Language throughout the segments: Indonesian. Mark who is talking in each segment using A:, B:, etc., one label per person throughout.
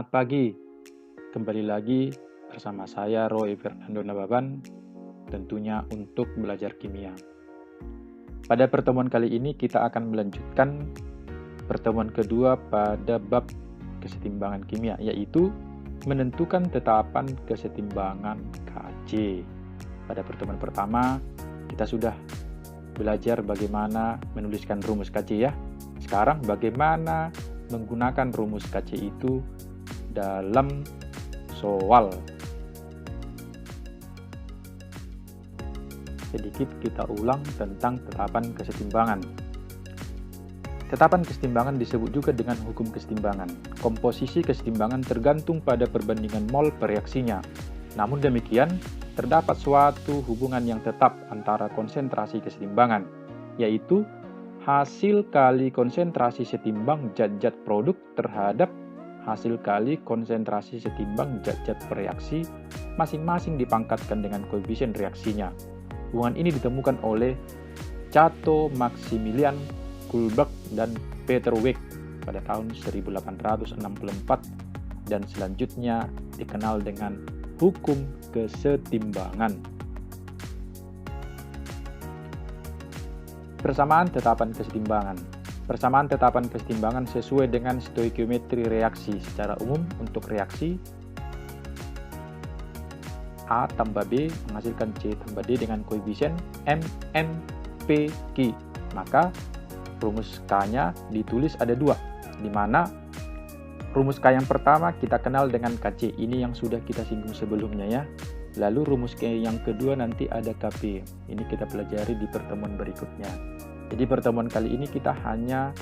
A: Semangat pagi, kembali lagi bersama saya Roy Fernando Nababan, tentunya untuk belajar kimia. Pada pertemuan kali ini kita akan melanjutkan pertemuan kedua pada bab kesetimbangan kimia, yaitu menentukan tetapan kesetimbangan Kc. Pada pertemuan pertama kita sudah belajar bagaimana menuliskan rumus Kc ya. Sekarang bagaimana menggunakan rumus Kc itu dalam soal. Sedikit kita ulang tentang tetapan kesetimbangan. Tetapan kesetimbangan disebut juga dengan hukum kesetimbangan. Komposisi kesetimbangan tergantung pada perbandingan mol per reaksinya. Namun demikian, terdapat suatu hubungan yang tetap antara konsentrasi kesetimbangan, yaitu hasil kali konsentrasi setimbang zat-zat produk terhadap hasil kali konsentrasi setimbang zat-zat reaksi, masing-masing dipangkatkan dengan koefisien reaksinya. Hubungan ini ditemukan oleh Cato, Maximilian, Kullback, dan Peter Weck pada tahun 1864 dan selanjutnya dikenal dengan hukum kesetimbangan. Persamaan tetapan kesetimbangan. Persamaan tetapan kesetimbangan sesuai dengan stoikiometri reaksi. Secara umum, untuk reaksi A tambah B menghasilkan C tambah D dengan koefisien MNPQ. Maka rumus K-nya ditulis ada dua, di mana rumus K yang pertama kita kenal dengan Kc, ini yang sudah kita singgung sebelumnya ya. Lalu rumus K yang kedua nanti ada Kp. Ini kita pelajari di pertemuan berikutnya. Jadi pertemuan kali ini kita hanya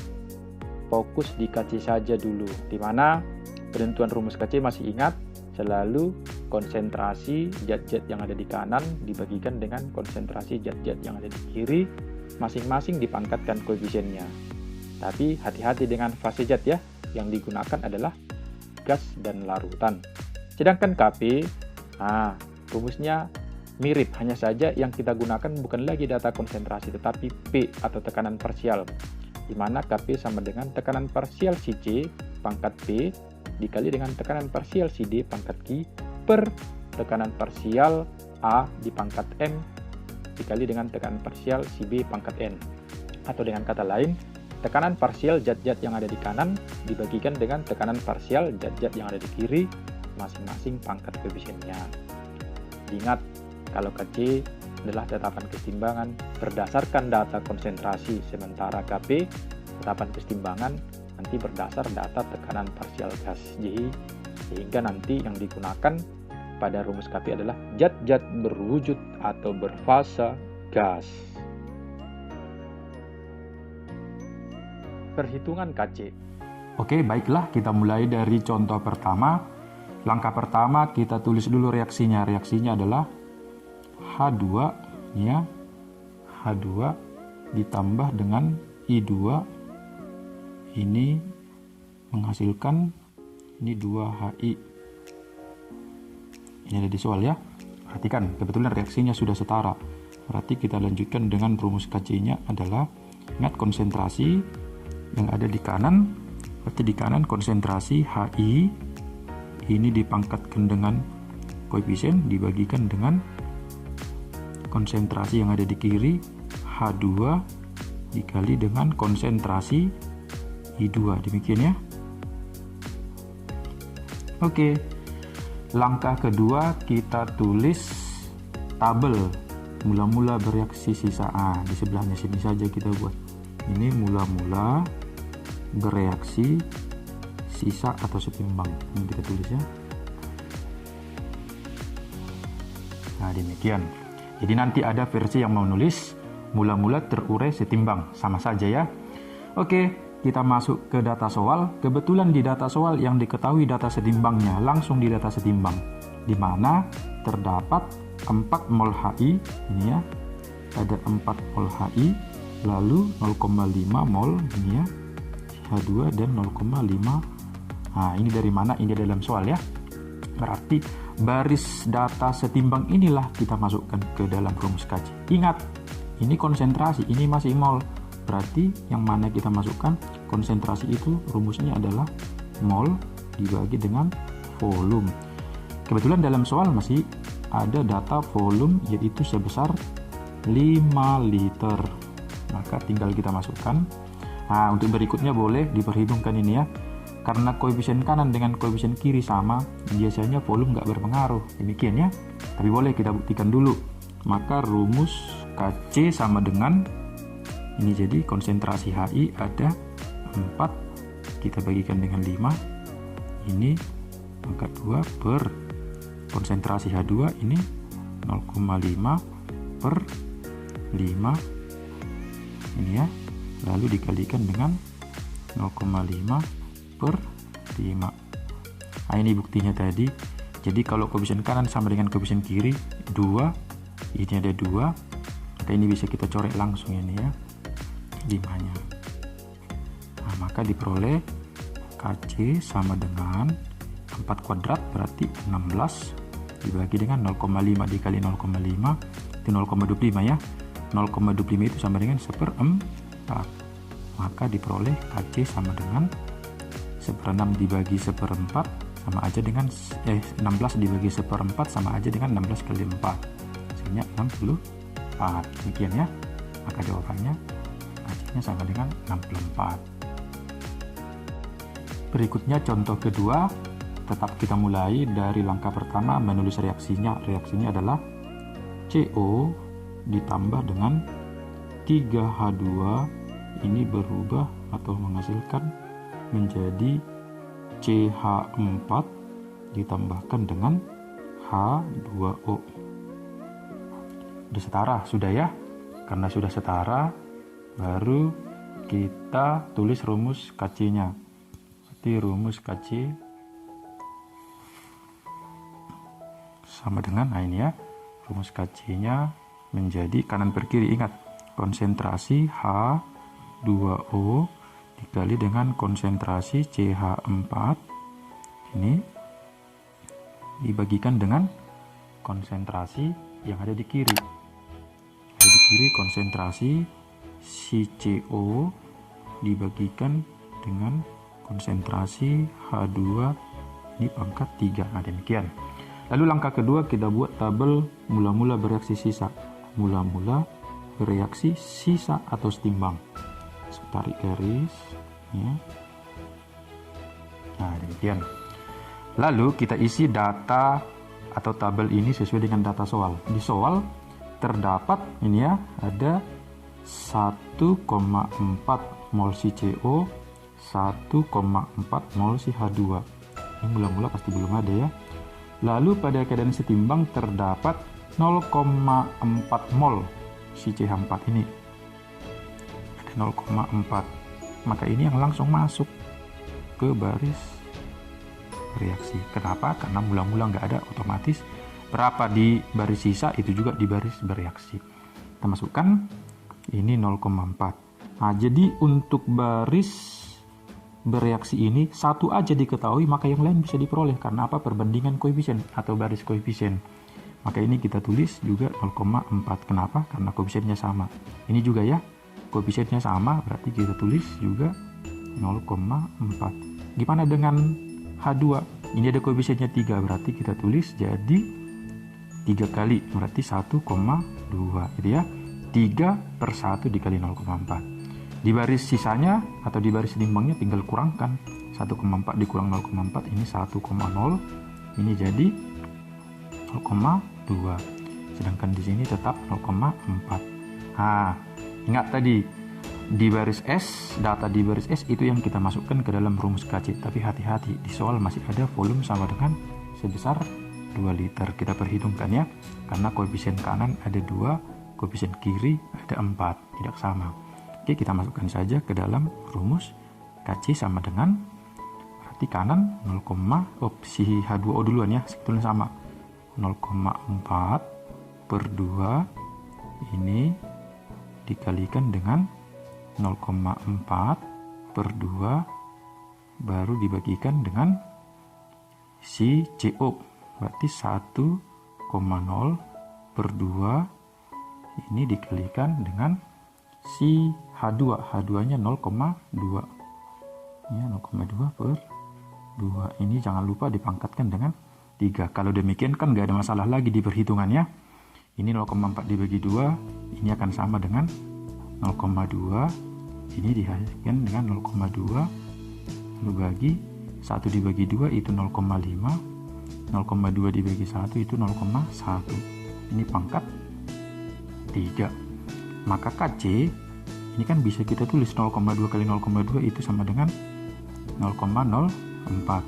A: fokus di Kc saja dulu, di mana penentuan rumus Kc masih ingat, selalu konsentrasi zat-zat yang ada di kanan dibagikan dengan konsentrasi zat-zat yang ada di kiri, masing-masing dipangkatkan koefisiennya. Tapi hati-hati dengan fase zat ya, yang digunakan adalah gas dan larutan. Sedangkan Kp, rumusnya mirip, hanya saja yang kita gunakan bukan lagi data konsentrasi tetapi P atau tekanan parsial, di mana Kp sama dengan tekanan parsial Cc pangkat P dikali dengan tekanan parsial Cd pangkat Q per tekanan parsial A di pangkat M dikali dengan tekanan parsial Cb pangkat N. Atau dengan kata lain, tekanan parsial zat-zat yang ada di kanan dibagikan dengan tekanan parsial zat-zat yang ada di kiri, masing-masing pangkat koefisiennya. Ingat, kalau Kc adalah tetapan kesetimbangan berdasarkan data konsentrasi, sementara Kp tetapan kesetimbangan nanti berdasar data tekanan parsial gas. Jadi, sehingga nanti yang digunakan pada rumus Kp adalah zat-zat berwujud atau berfasa gas. Perhitungan Kc. Oke, baiklah, kita mulai dari contoh pertama. Langkah pertama kita tulis dulu reaksinya. Reaksinya adalah H2 ya. H2 ditambah dengan I2. Ini menghasilkan ini 2HI. Ini ada di soal ya. Perhatikan, kebetulan reaksinya sudah setara. Berarti kita lanjutkan dengan rumus Kc-nya adalah, ingat konsentrasi yang ada di kanan. Berarti di kanan konsentrasi Hi ini dipangkatkan dengan koefisien dibagikan dengan konsentrasi yang ada di kiri H2 dikali dengan konsentrasi I2. Demikian ya. Oke. Langkah kedua kita tulis tabel mula-mula bereaksi sisa. Di sebelahnya sini saja kita buat. Ini mula-mula bereaksi sisa atau setimbang. Ini kita tulis ya. Nah, demikian. Jadi nanti ada versi yang mau nulis mula-mula terurai setimbang, sama saja ya. Oke, kita masuk ke data soal. Kebetulan di data soal yang diketahui data setimbangnya langsung di data setimbang, di mana terdapat 4 mol Hi, ini ya. Ada 4 mol Hi, lalu 0,5 mol ini ya. H2 dan 0,5. Nah, ini dari mana? Ini dalam soal ya. Berarti baris data setimbang inilah kita masukkan ke dalam rumus Kc. Ingat, ini konsentrasi, ini masih mol. Berarti yang mana kita masukkan? Konsentrasi itu rumusnya adalah mol dibagi dengan volume. Kebetulan dalam soal masih ada data volume yaitu sebesar 5 liter. Maka tinggal kita masukkan. Nah, untuk berikutnya boleh diperhitungkan ini ya. Karena koefisien kanan dengan koefisien kiri sama, biasanya volume nggak berpengaruh. Demikian ya. Tapi boleh kita buktikan dulu. Maka rumus Kc sama dengan ini, jadi konsentrasi Hi ada 4, kita bagikan dengan 5. Ini pangkat 2 per konsentrasi H2 ini 0,5 per 5 ini ya, lalu dikalikan dengan 0,5 per 5. Nah, ini buktinya tadi. Jadi kalau koefisien kanan sama dengan koefisien kiri 2, ini ada 2, maka ini bisa kita coret langsung ini ya, 5-nya. Nah, maka diperoleh Kc sama dengan 4 kuadrat berarti 16 dibagi dengan 0,5 dikali 0,5 itu 0,25 ya. 0,25 itu sama dengan 1/4. Maka diperoleh Kc sama dengan 1/6 dibagi 1/4 sama aja dengan 16 dibagi 1/4 sama aja dengan 16 kali 4. Hasilnya 64. Demikian ya. Maka jawabannya Kc-nya sama dengan 64. Berikutnya contoh kedua. Tetap kita mulai dari langkah pertama menulis reaksinya. Reaksinya adalah CO ditambah dengan 3H2 ini berubah atau menghasilkan menjadi CH4 ditambahkan dengan H2O. Sudah setara, sudah ya? Karena sudah setara, baru kita tulis rumus Kc-nya. Berarti rumus Kc sama dengan, nah ini ya, rumus Kc-nya menjadi kanan per kiri. Ingat, konsentrasi H2O dikali dengan konsentrasi CH4 ini dibagikan dengan konsentrasi yang ada di kiri. Ada di kiri konsentrasi si CO dibagikan dengan konsentrasi H2 ini pangkat 3. Nah, demikian. Lalu langkah kedua kita buat tabel mula-mula bereaksi sisa. Mula-mula bereaksi sisa atau setimbang. Tarik garis ya. Nah, demikian. Lalu kita isi data atau tabel ini sesuai dengan data soal. Di soal terdapat ini ya, ada 1,4 mol CCO, 1,4 mol CH2. Ini mula-mula pasti belum ada ya. Lalu pada keadaan setimbang terdapat 0,4 mol CCH4 ini. Ada 0,4. Maka ini yang langsung masuk ke baris reaksi. Kenapa? Karena mula-mula nggak ada, otomatis berapa di baris sisa itu juga di baris bereaksi. Kita masukkan ini 0,4. Nah, jadi untuk baris bereaksi ini satu aja diketahui, maka yang lain bisa diperoleh. Karena apa? Perbandingan koefisien atau baris koefisien. Maka ini kita tulis juga 0,4. Kenapa? Karena koefisiennya sama. Ini juga ya, koefisiennya sama, berarti kita tulis juga 0,4. Gimana dengan H2? Ini ada koefisiennya 3, berarti kita tulis jadi 3 kali, berarti 1,2 gitu ya. 3/1 dikali 0,4. Di baris sisanya atau di baris setimbangnya tinggal kurangkan. 1,4 dikurang 0,4 ini 1,0. Ini jadi 0,2. Sedangkan di sini tetap 0,4. Nah, ingat tadi di baris S, data di baris S itu yang kita masukkan ke dalam rumus Kc. Tapi hati-hati, di soal masih ada volume sama dengan sebesar 2 liter. Kita perhitungkan ya. Karena koefisien kanan ada 2, koefisien kiri ada 4, tidak sama. Oke, kita masukkan saja ke dalam rumus Kc sama dengan, berarti kanan 0, si H2O duluan ya, sebetulnya sama 0,4 per 2 ini dikalikan dengan 0,4 per 2 baru dibagikan dengan si CO, berarti 1,0 per 2 ini dikalikan dengan si H2, H2 nya 0,2 ya, 0,2 per 2 ini jangan lupa dipangkatkan dengan 3. Kalau demikian kan nggak ada masalah lagi di perhitungannya. Ini 0,4 dibagi 2, ini akan sama dengan 0,2. Ini dihasilkan dengan 0,2. Lalu bagi 1 dibagi 2 itu 0,5. 0,2 dibagi 1 itu 0,1. Ini pangkat 3. Maka KC ini kan bisa kita tulis 0,2 kali 0,2 itu sama dengan 0,04.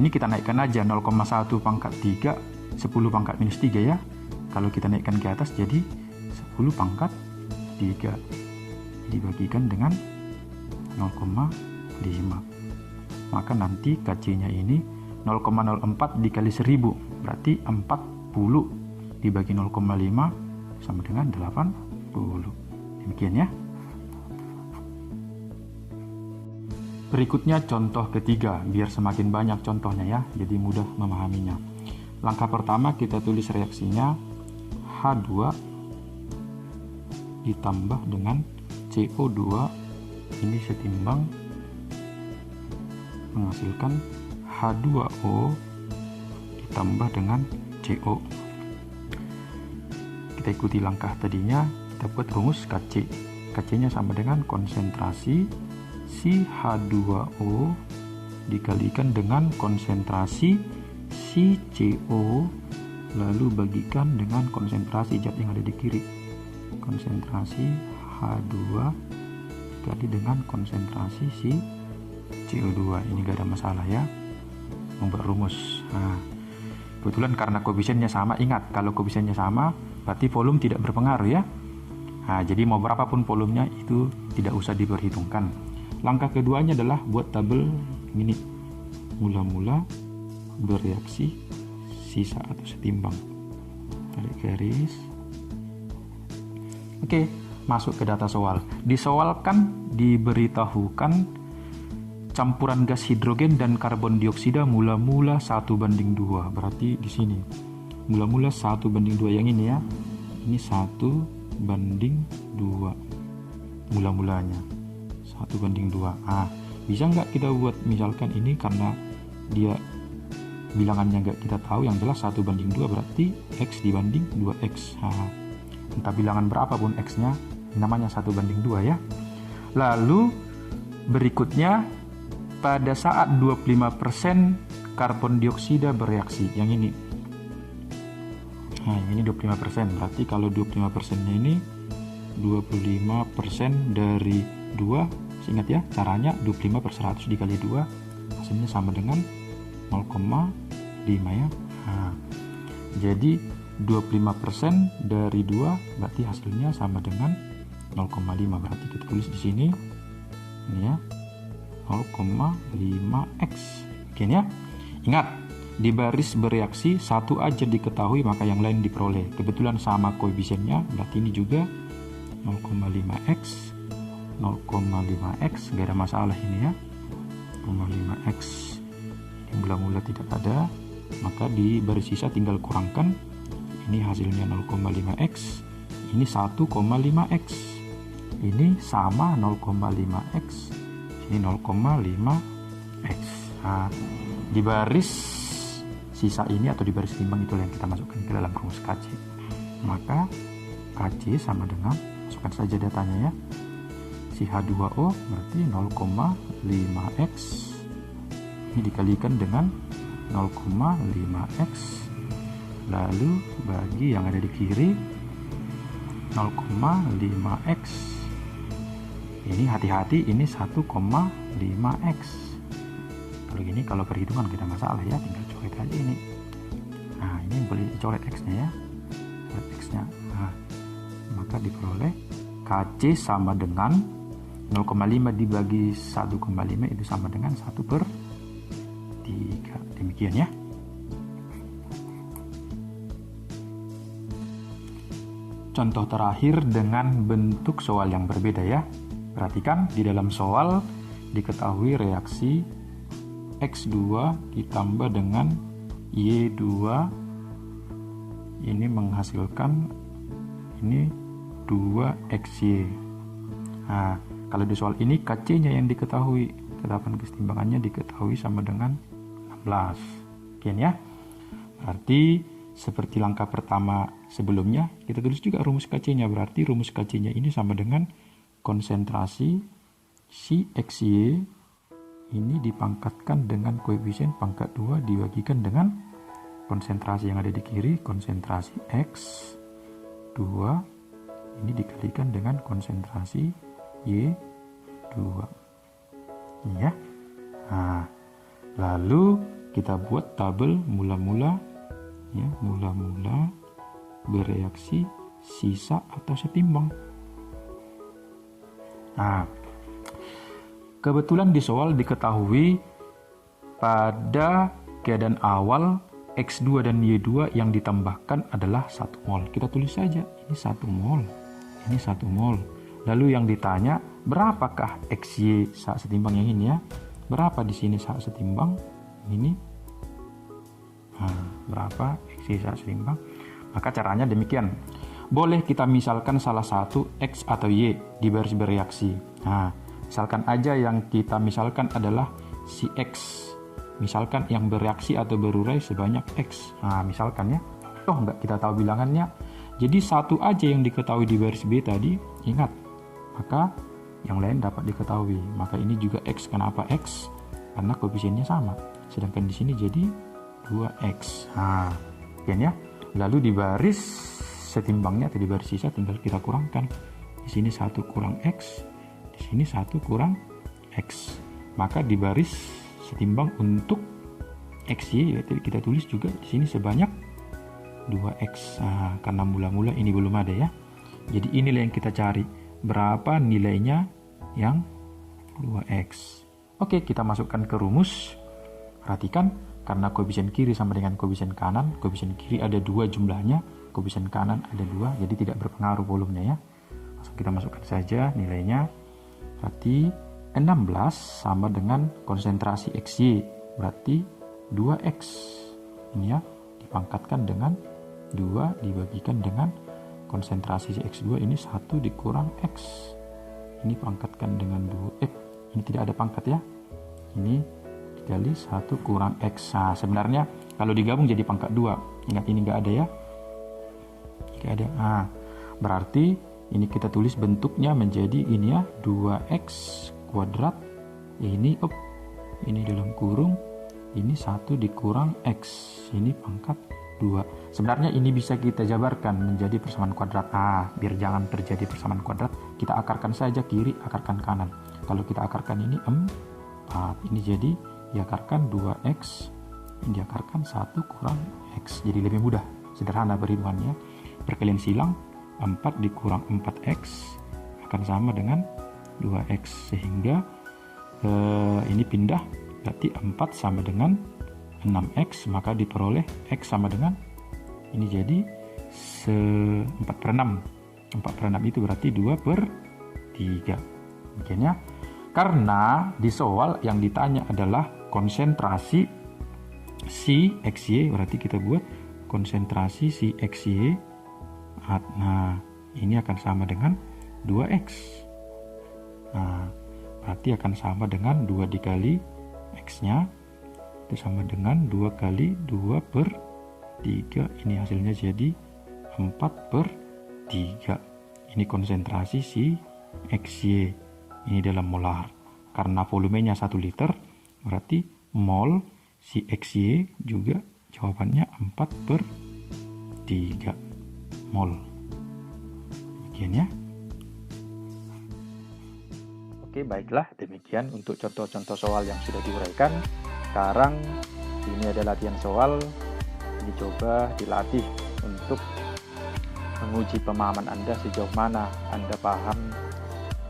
A: Ini kita naikkan aja 0,1 pangkat 3, 10 pangkat minus 3 ya. Kalau kita naikkan ke atas jadi 10 pangkat 3 dibagikan dengan 0,5. Maka nanti KC-nya ini 0,04 dikali 1000, berarti 40 dibagi 0,5 sama dengan 80. Demikian ya. Berikutnya contoh ketiga, biar semakin banyak contohnya ya, jadi mudah memahaminya. Langkah pertama kita tulis reaksinya H2 ditambah dengan CO2, ini setimbang menghasilkan H2O ditambah dengan CO. Kita ikuti langkah tadinya, kita buat rumus KC. KC-nya sama dengan konsentrasi si H2O dikalikan dengan konsentrasi si CO, lalu bagikan dengan konsentrasi zat yang ada di kiri. Konsentrasi H2 dikali dengan konsentrasi si CO2. Ini gak ada masalah ya, membuat rumus. Nah, kebetulan karena koefisiennya sama, ingat kalau koefisiennya sama berarti volume tidak berpengaruh ya. Nah, jadi mau berapapun volumenya itu tidak usah diperhitungkan. Langkah keduanya adalah buat tabel ini, mula-mula bereaksi sisa atau setimbang. Tarik garis. Oke, masuk ke data soal. Di soal kan diberitahukan campuran gas hidrogen dan karbon dioksida mula-mula 1:2. Berarti di sini mula-mula 1:2 yang ini ya. Ini 1:2 mula-mulanya. 1:2. Bisa nggak kita buat misalkan ini karena dia bilangannya nggak kita tahu, yang jelas 1:2 berarti X dibanding 2X. Entah bilangan berapapun X-nya, namanya 1:2 ya. Lalu berikutnya pada saat 25% karbon dioksida bereaksi, yang ini. Yang ini 25%, berarti kalau 25%-nya ini 25% dari 2. Ingat ya, caranya 25/100 dikali 2, hasilnya sama dengan 0,5 ya. Jadi 25% dari 2 berarti hasilnya sama dengan 0,5. Berarti kita tulis di sini ini ya, 0,5x. Oke ya. Ingat, di baris bereaksi satu aja diketahui maka yang lain diperoleh. Kebetulan sama koefisiennya, berarti ini juga 0,5x. 0,5x, gak ada masalah ini ya. 0,5x ini mula-mula tidak ada, maka di baris sisa tinggal kurangkan. Ini hasilnya 0,5x, ini 1,5x, ini sama 0,5x, ini 0,5x. Di baris sisa ini atau di baris timbang itu yang kita masukkan ke dalam rumus KC. Maka KC sama dengan, masukkan saja datanya ya, si H2O berarti 0,5x, ini dikalikan dengan 0,5x, lalu bagi yang ada di kiri 0,5x. Ini hati-hati, ini 1,5x. Kalau gini, kalau perhitungan kita masalah ya, tinggal coret aja ini. Ini boleh dicoret x-nya ya, coret x-nya. Maka diperoleh KC sama dengan 0,5 dibagi 1,5 itu sama dengan 1/3. Demikian ya. Contoh terakhir dengan bentuk soal yang berbeda ya. Perhatikan di dalam soal diketahui reaksi X2 ditambah dengan Y2 ini menghasilkan ini 2XY. Kalau di soal ini KC-nya yang diketahui, ketetapan kesetimbangannya diketahui sama dengan 16. Oke ya. Berarti seperti langkah pertama sebelumnya, kita tulis juga rumus KC-nya. Berarti rumus KC-nya ini sama dengan konsentrasi si XY ini dipangkatkan dengan koefisien pangkat 2 dibagikan dengan konsentrasi yang ada di kiri, konsentrasi X2 ini dikalikan dengan konsentrasi Y2. Ini ya. Nah, lalu kita buat tabel mula-mula ya, mula-mula bereaksi, sisa atau setimbang. Nah, kebetulan di soal diketahui pada keadaan awal X2 dan Y2 yang ditambahkan adalah 1 mol. Kita tulis saja ini 1 mol. Ini 1 mol. Lalu yang ditanya, berapakah XY saat setimbang yang ini ya? Berapa di sini saat setimbang? Ini. Nah, berapa XY saat setimbang? Maka caranya demikian. Boleh kita misalkan salah satu X atau Y di baris bereaksi. Nah, misalkan aja yang kita misalkan adalah si X. Misalkan yang bereaksi atau berurai sebanyak X. Nah, misalkan ya. Toh nggak kita tahu bilangannya. Jadi satu aja yang diketahui di baris B tadi, ingat. Maka yang lain dapat diketahui. Maka ini juga X. Kenapa X? Karena koefisiennya sama. Sedangkan di sini jadi 2X. Nah, ya. Lalu di baris setimbangnya atau di baris sisa tinggal kita kurangkan. Di sini 1 kurang X. Di sini 1 kurang X. Maka di baris setimbang untuk XY yaitu kita tulis juga di sini sebanyak 2X. Nah, karena mula-mula ini belum ada ya. Jadi inilah yang kita cari. Berapa nilainya yang 2X. Oke, kita masukkan ke rumus. Perhatikan, karena koefisien kiri sama dengan koefisien kanan, koefisien kiri ada 2 jumlahnya, koefisien kanan ada 2, jadi tidak berpengaruh volumenya ya. Langsung kita masukkan saja nilainya. Berarti 16 sama dengan konsentrasi XY, berarti 2X. Ini ya, dipangkatkan dengan 2 dibagikan dengan konsentrasi X2 ini 1 dikurang X. Ini pangkatkan dengan 2. Ini tidak ada pangkat ya. Ini dikali 1 kurang X. Nah, sebenarnya kalau digabung jadi pangkat 2. Ingat ini nggak ada ya. Nggak ada. Nah, berarti ini kita tulis bentuknya menjadi ini ya, 2X kuadrat. Ini dalam kurung. Ini 1 dikurang X. Ini pangkat 2. Sebenarnya ini bisa kita jabarkan menjadi persamaan kuadrat. Biar jangan terjadi persamaan kuadrat, kita akarkan saja kiri, akarkan kanan. Kalau kita akarkan ini 4. Ini jadi diakarkan 2X. Ini diakarkan 1 kurang X. Jadi lebih mudah. Sederhana perhitungannya. Perkalian silang 4 dikurang 4X akan sama dengan 2X. Sehingga ini pindah. Berarti 4 sama dengan 6X, maka diperoleh X sama dengan ini jadi 4/6. 4/6 itu berarti 2/3. Makanya karena di soal yang ditanya adalah konsentrasi si XY, berarti kita buat konsentrasi si XY. Nah, ini akan sama dengan 2X. Nah, berarti akan sama dengan 2 dikali X-nya. Itu sama dengan 2 kali 2/3. Ini hasilnya jadi 4/3. Ini konsentrasi si XY. Ini dalam molar. Karena volumenya 1 liter, berarti mol si XY juga jawabannya 4/3 mol. Demikian ya. Oke, baiklah, demikian untuk contoh-contoh soal yang sudah diuraikan. Sekarang ini ada latihan soal, dicoba dilatih untuk menguji pemahaman Anda sejauh mana Anda paham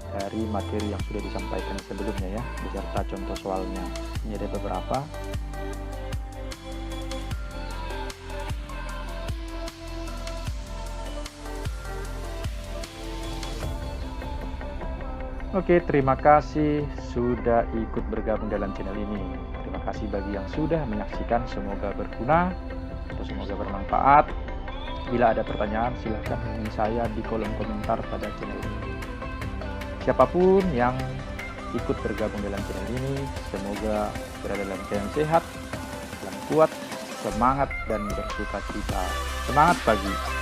A: dari materi yang sudah disampaikan sebelumnya ya, beserta contoh soalnya. Ini ada beberapa. Oke, terima kasih sudah ikut bergabung dalam channel ini. Terima kasih bagi yang sudah menyaksikan, semoga berguna atau semoga bermanfaat. Bila ada pertanyaan, silahkan hubungi saya di kolom komentar pada channel ini. Siapapun yang ikut bergabung dalam channel ini, semoga berada dalam keadaan sehat, kuat, semangat, dan bersuka cita. Semangat pagi!